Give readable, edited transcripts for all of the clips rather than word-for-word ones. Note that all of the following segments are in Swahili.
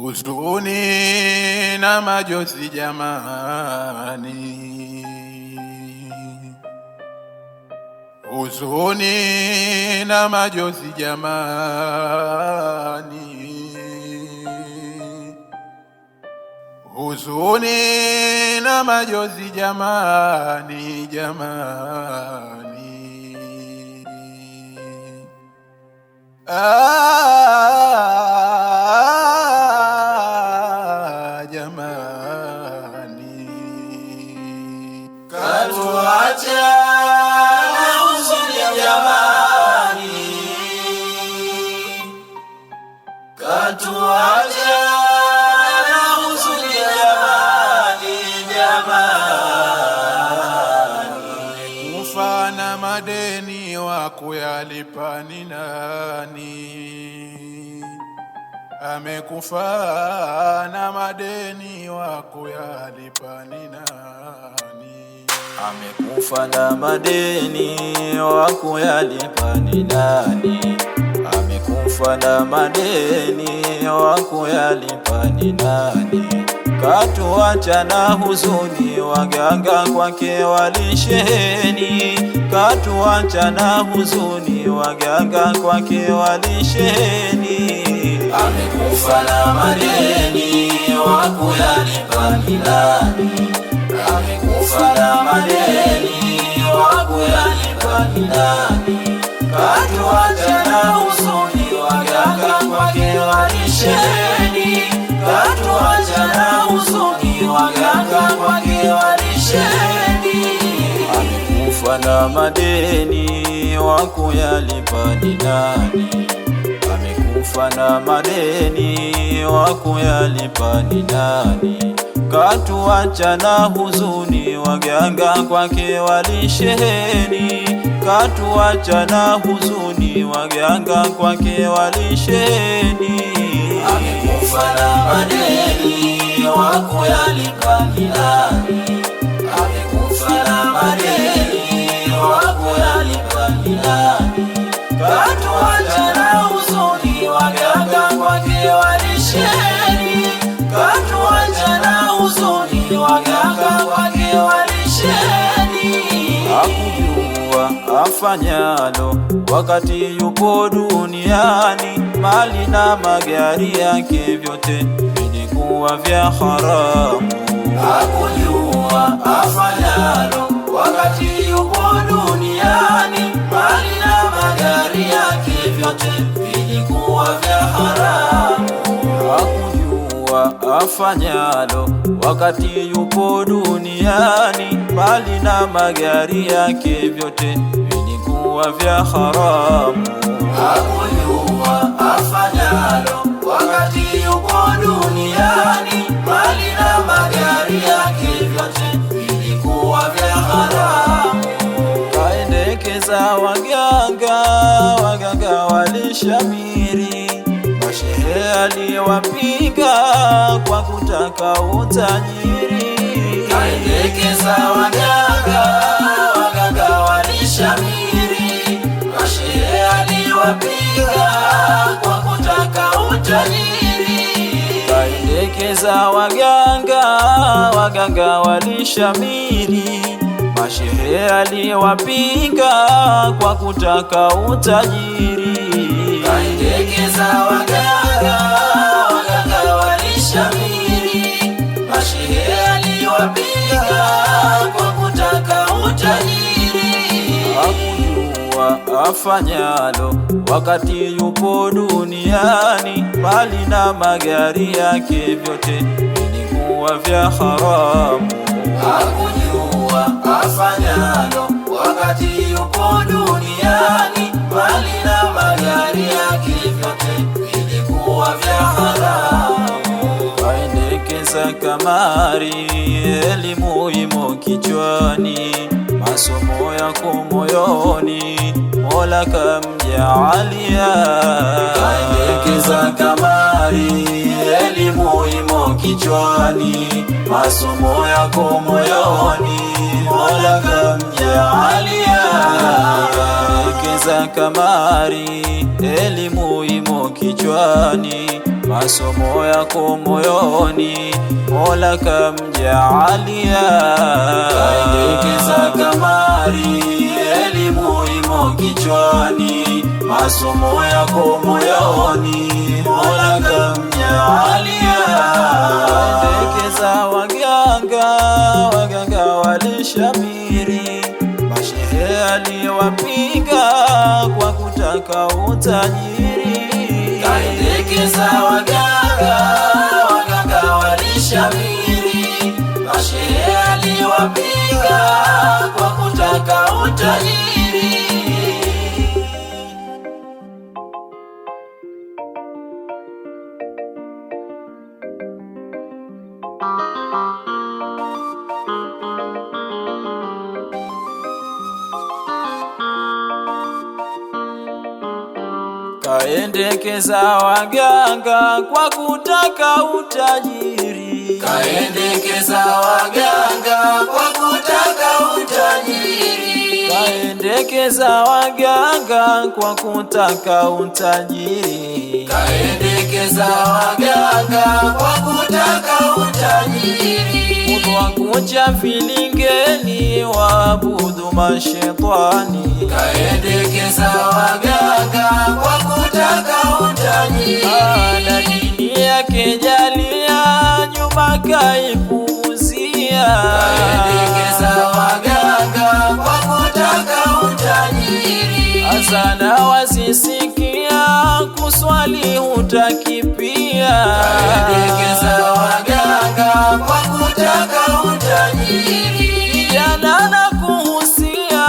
Huzuni na majonzi jamani, huzuni na majonzi jamani, huzuni na majonzi jamani, jamani. Jamani, katuacha na huzuni jamani, katuacha na huzuni jamani, jamani. kufa na madeni wa kuyalipa ni nani? Amekufa na madeni wa kuyalipa ni nani? Amekufa na madeni wa kuyalipa ni nani? Amekufa na madeni wa kuyalipa ni nani? Katuacha na huzuni, waganga kwake walisheni. Katuacha na huzuni, waganga kwake walisheni. Amekufa na madeni wa kuyalipa ni nani? Amekufa na madeni wa kuyalipa ni nani? Katuacha na huzuni, waganga kwake walisheni. Katuacha na huzuni, waganga kwake walisheni. Amekufa na madeni wa kuyalipa ni nani? Amekufa na madeni wa kuyalipa ni nani? Katuacha na huzuni, waganga kwake walisheni. Katuacha na huzuni, waganga kwake walisheni. Amekufa na madeni wa kuyalipa ni nani? Amekufa na madeni wa kuyalipa ni nani? Katuacha na huzuni, waganga kwake walisheni. Katuacha na huzuni, waganga kwake walisheni. Hakujua afanyalo wakati yupo duniani, mali na magari yake vyote vilikuwa vya haramu. Hakujua afanyalo wakati yupo duniani, mali na magari yake vyote vilikuwa vya haramu. Hakujua afanyalo wakati yupo duniani, mali na magari yake vyote vilikuwa vya haramu. Hakujua afanyalo wakati yupo duniani, mali na magari yake vyote vilikuwa vya haramu. Kaendekeza waganga walishamiri. Mashehe aliwapinga kwa kutaka utajiri. Kaendekeza waganga walishamiri. Mashehe aliwapinga kwa kutaka utajiri. Kaendekeza waganga walishamiri. Mashehe aliwapinga kwa kutaka utajiri. Kaendekeza waganga walishamiri. Mashehe aliwapinga kwa kutaka utajiri. Hakujua afanyalo wakati yupo duniani, mali na magari yake vyote vilikuwa vya haramu. Hakujua afanyalo wakati yupo duniani, mali na magari yake vyote vilikuwa vya haramu. Kaendekeza kamari, elimu imo kichwani, masomo yako moyoni, Mola kamjaalia. Kaendekeza kamari, elimu imo kichwani, masomo yako moyoni, Mola kamjaalia. Kaendekeza kamari, elimu imo kichwani, masomo yako moyoni Mola kamjaalia. Kaendekeza kamari, elimu imo kichwani, masomo yako moyoni Mola kamjaalia. Kaendekeza waganga walishamiri, mashehe aliwapinga kwa kutaka utajiri. Kaendekeza waganga walishamiri, mashehe aliwapinga kwa kutaka utajiri. Kaendekeza waganga kwa kutaka utajiri. Kaendekeza waganga kwa kutaka utajiri. Kaendekeza waganga kwa kutaka utajiri. Kaendekeza waganga kwa kutaka utajiri. Kwa kucha filingeni waabudu mashetani. Kaendekeza waganga kwa kutaka utajiri. Na dini yake jalia nyuma kaipuuzia. Kaendekeza waganga kwa kutaka utajiri. Azana wasisikia kuswali hutakipia. Kaendekeza waganga kwa kutaka utajiri. Kijana na kuhusia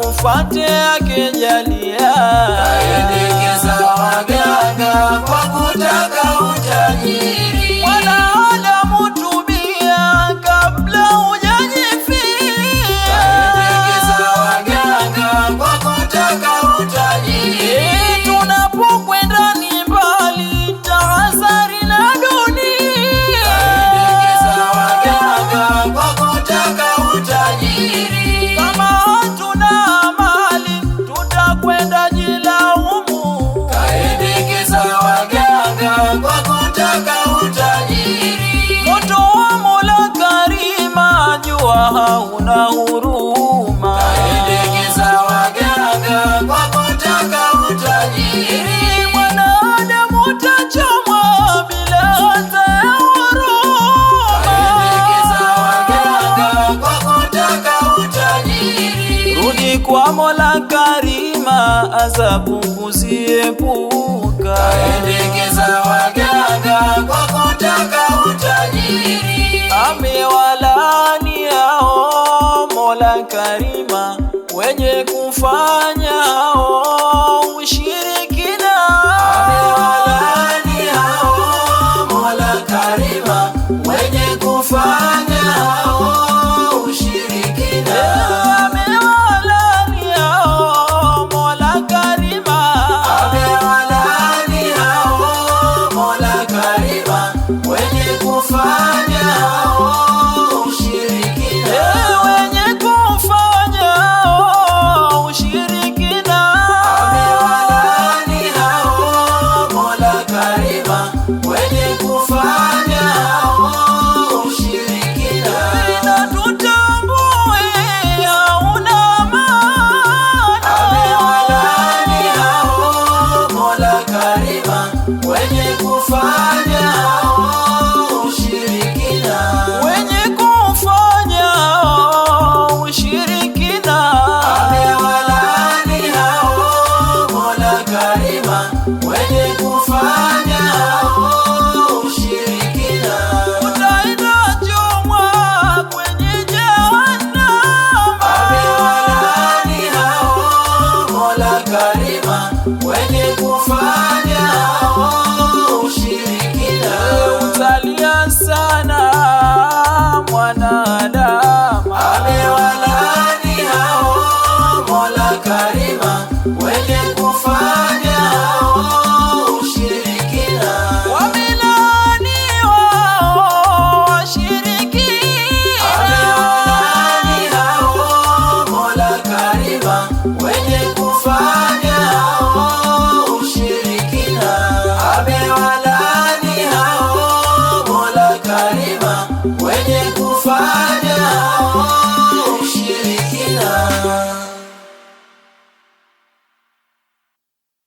ufate yake jalia. Kaendekeza waganga kwa kutaka utajiri. Wanadamu tubia kabla hujajifia. Kaendekeza waganga kwa kutaka utajiri. Tunapokwenda ni mbali, tahadhari na dunia. Kaendekeza waganga kwa kutaka utajiri. Kama hatuna mali tutakwenda jilaumu. Kaendekeza waganga kwa kutaka utajiri. Moto wa Mola Karima jua hauna huruma. Kaendekeza waganga kwa kutaka utajiri. Mwanadamu utachomwa bila hata ya huruma. Kaendekeza waganga kwa kutaka utajiri. Rudi kwa Mola Karima, adhabu kuziepuka. Kaendekeza waganga kwa kutaka utajiri. Amewalaani hao Mola Karima wenye kufanya hao ushirikina. Amewalaani hao Mola Karima wenye kufanya hao ushirikina. Amewalaani hao Mola Karima. Amewalaani hao Mola Karima wenye kufanya hao ushirikina. Wenye kufanya hao ushirikina. Amewalaani hao Mola Karima wenye kufanya hao ushirikina. Na tutambue hauna maana. Amewalaani hao Mola Karima wenye kufanya hao ushirikina. Wenye kufanya hao ushirikina. Amewalaani hao Mola Karima wenye kufanya hao ushirikina. Utaenda chomwa kwenye jahannam. Amewalaani hao Mola Karima wenye kufanya hao ushirikina. Utalia sana mwanadamu. Amewalaani hao Mola Karima wenye kufanya hao ushirikina. hao